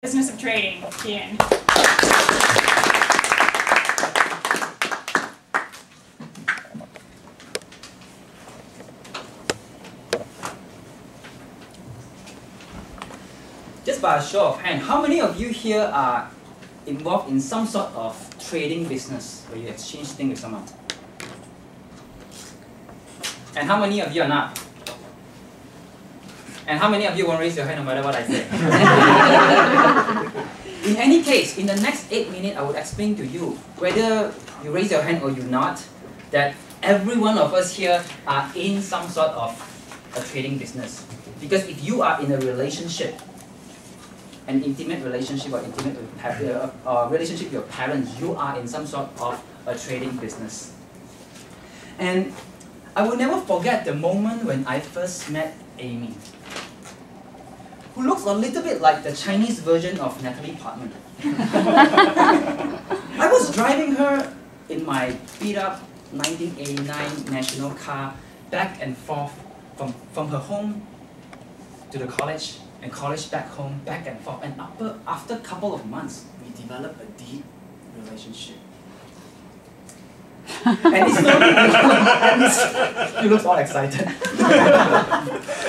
Business of trading, Ian. Just by a show of hand, how many of you here are involved in some sort of trading business where you exchange things with someone? And how many of you are not? And how many of you won't raise your hand no matter what I say? In any case, in the next 8 minutes, I will explain to you, whether you raise your hand or you not, that every one of us here are in some sort of a trading business. Because if you are in a relationship, an intimate relationship or intimate relationship with your parents, you are in some sort of a trading business. And I will never forget the moment when I first met Amy, who looks a little bit like the Chinese version of Natalie Portman. I was driving her in my beat-up 1989 national car back and forth from her home to the college, and college back home, back and forth. And after a couple of months, we developed a deep relationship. And it slowly you look all excited.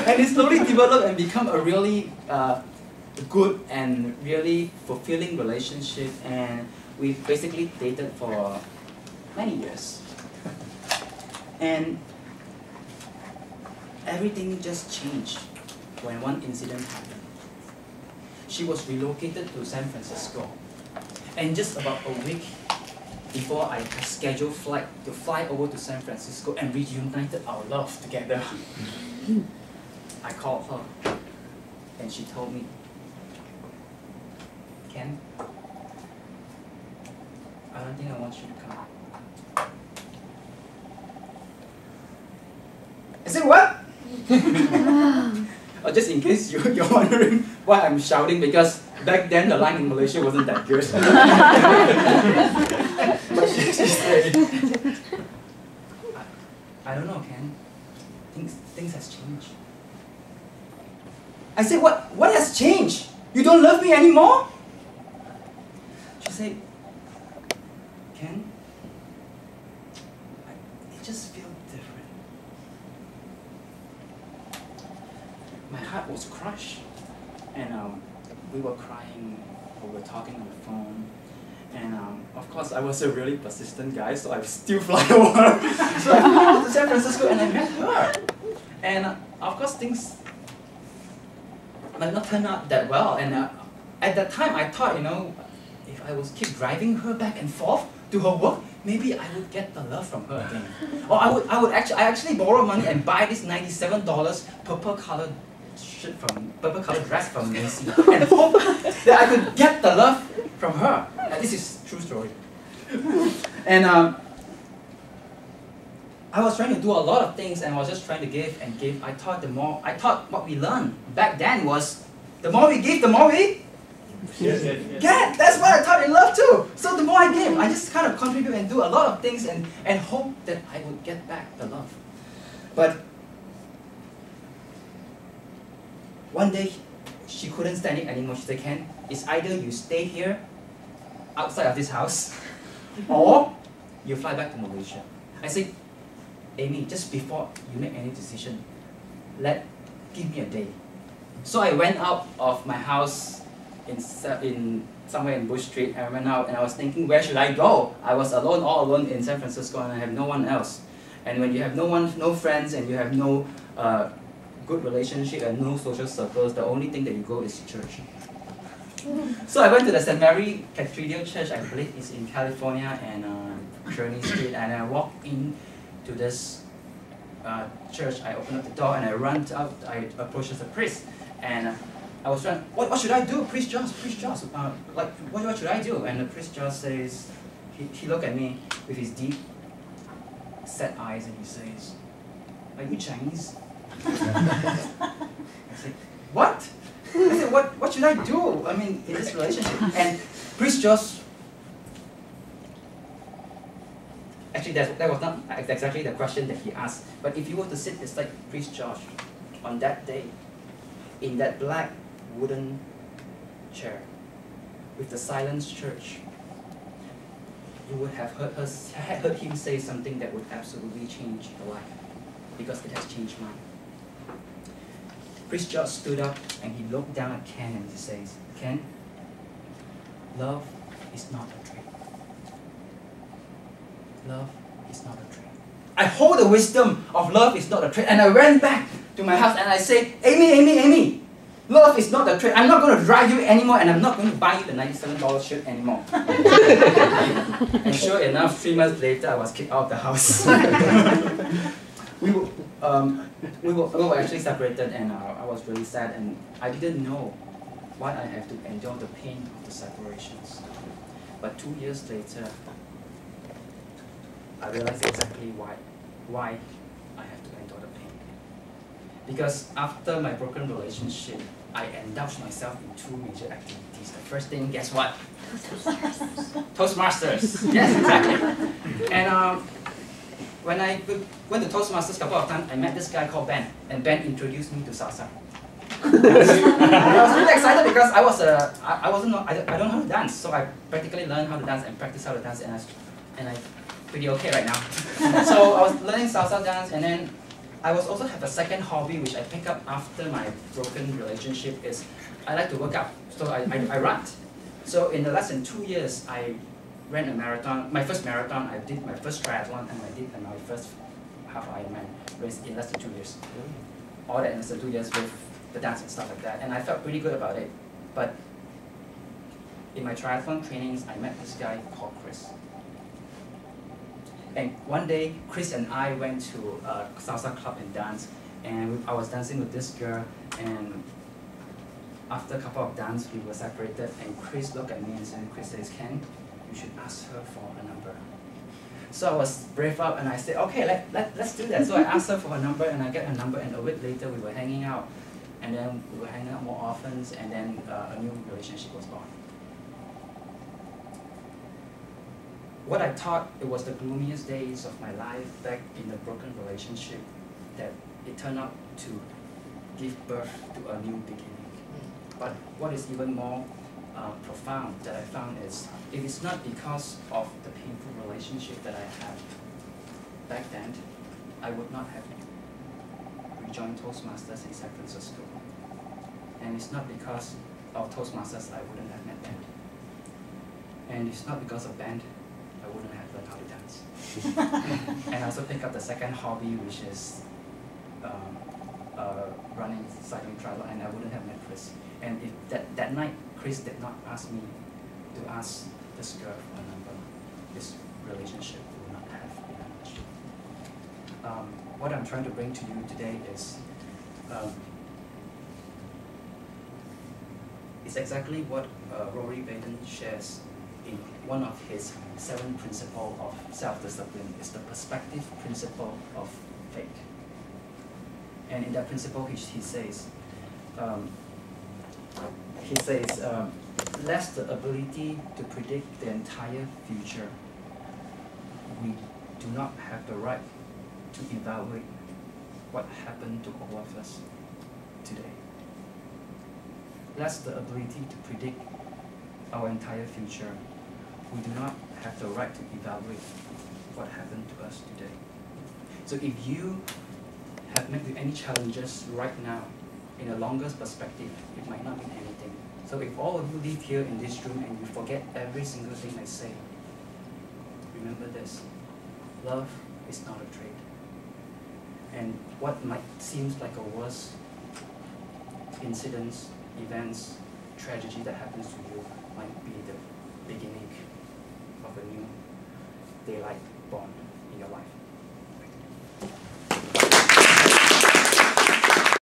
And it slowly developed and become a really good and really fulfilling relationship. And we basically dated for many years. And everything just changed when one incident happened. She was relocated to San Francisco. And just about a week before I scheduled flight to fly over to San Francisco and reunited our love together, I called her and she told me, Ken, I don't think I want you to come. I said, what? Just in case you're wondering why I'm shouting, because back then the line in Malaysia wasn't that good. But she said, I don't know, Ken. Things has changed. I said, what has changed? You don't love me anymore? She said, Ken, it just feels different. My heart was crushed, and we were crying, we were talking on the phone, and of course I was a really persistent guy, so I still fly over. So I flew over to San Francisco and I met her, and of course things might not turn out that well. And at that time I thought, if I was keep driving her back and forth to her work, maybe I would get the love from her again. Or I actually borrowed money and buy this $97 purple colored dress from Macy and hope that I could get the love from her. And this is true story. And I was trying to do a lot of things, and I was just trying to give and give. I thought what we learned back then was the more we give, the more we get. That's what I thought in love too. So the more I give, I just kind of contribute and do a lot of things and hope that I would get back the love. But one day, she couldn't stand it anymore. She said, Ken, it's either you stay here, outside of this house, or you fly back to Malaysia. I said, Amy, just before you make any decision, give me a day. So I went out of my house in somewhere in Bush Street. I went out and I was thinking, where should I go? I was alone, all alone in San Francisco, and I have no one else. And when you have no friends, and you have no good relationship and no social circles, the only thing that you go is church. So I went to the St. Mary Cathedral Church, I believe it's in California, and Kearney Street, and I walked into this church. I opened up the door and I ran out. I approached the priest, and I was trying, what should I do? Priest Josh, what should I do? And the priest Josh says, he looked at me with his deep set eyes and he says, are you Chinese? I said, what? I said, what should I do? I mean, in this relationship. And Priest Josh, actually that was not exactly the question that he asked, but if you were to sit beside Priest Josh on that day, in that black wooden chair, with the Silence Church, you would have heard him say something that would absolutely change your life, because it has changed mine. Chris George stood up and he looked down at Ken and he says, Ken, love is not a trait. Love is not a trait. I hold the wisdom of love is not a trait, and I ran back to my house and I said, Amy, love is not a trait. I'm not going to drive you anymore, and I'm not going to buy you the $97 shirt anymore. And sure enough, 3 months later, I was kicked out of the house. we were actually separated, and I was really sad, and I didn't know why I have to endure the pain of the separations. But 2 years later, I realized exactly why I have to endure the pain. Because after my broken relationship, I indulged myself in 2 major activities. The first thing, guess what? Toastmasters. Yes, exactly. And when I went to Toastmasters a couple of times, I met this guy called Ben, and Ben introduced me to salsa. I was really excited because I don't know how to dance, so I practically learned how to dance and practice how to dance, and I'm pretty okay right now. So I was learning salsa dance, and then I was also have a second hobby which I picked up after my broken relationship is I like to work out, so I run. So in the less than 2 years, I ran a marathon, my first marathon, I did my first triathlon, and I did my first half Ironman race in less than 2 years. All that in less than 2 years with the dance and stuff like that, and I felt pretty good about it. But in my triathlon trainings, I met this guy called Chris. And one day, Chris and I went to a salsa club and dance, and I was dancing with this girl, and after a couple of dances, we were separated, and Chris looked at me and said, Chris says, Ken, you should ask her for her number. So I was brave up and I said, okay, let's do that. So I asked her for her number and I get her number, and a week later we were hanging out, and then we were hanging out more often, and then a new relationship was born. What I thought it was the gloomiest days of my life back in the broken relationship, that it turned out to give birth to a new beginning. But what is even more profound that I found is, it is not because of the painful relationship that I had back then, I would not have rejoined Toastmasters in San Francisco. And it's not because of Toastmasters I wouldn't have met Ben. And it's not because of Ben I wouldn't have learned how to dance. And I also picked up the second hobby, which is running, cycling, triathlon, and I wouldn't have met Chris. And if that night, Chris did not ask me to ask this girl for a number, this relationship would not have been much. What I'm trying to bring to you today is it's exactly what Rory Baden shares in one of his 7 principles of self-discipline. Is the perspective principle of faith. And in that principle, he says, less the ability to predict the entire future, we do not have the right to evaluate what happened to all of us today. Less the ability to predict our entire future, we do not have the right to evaluate what happened to us today. So if you have met with any challenges right now, in a longer perspective, it might not mean anything. So if all of you leave here in this room and you forget every single thing I say, remember this: love is not a trait. And what might seem like a worse incidents, events, tragedy that happens to you might be the beginning of a new daylight born in your life.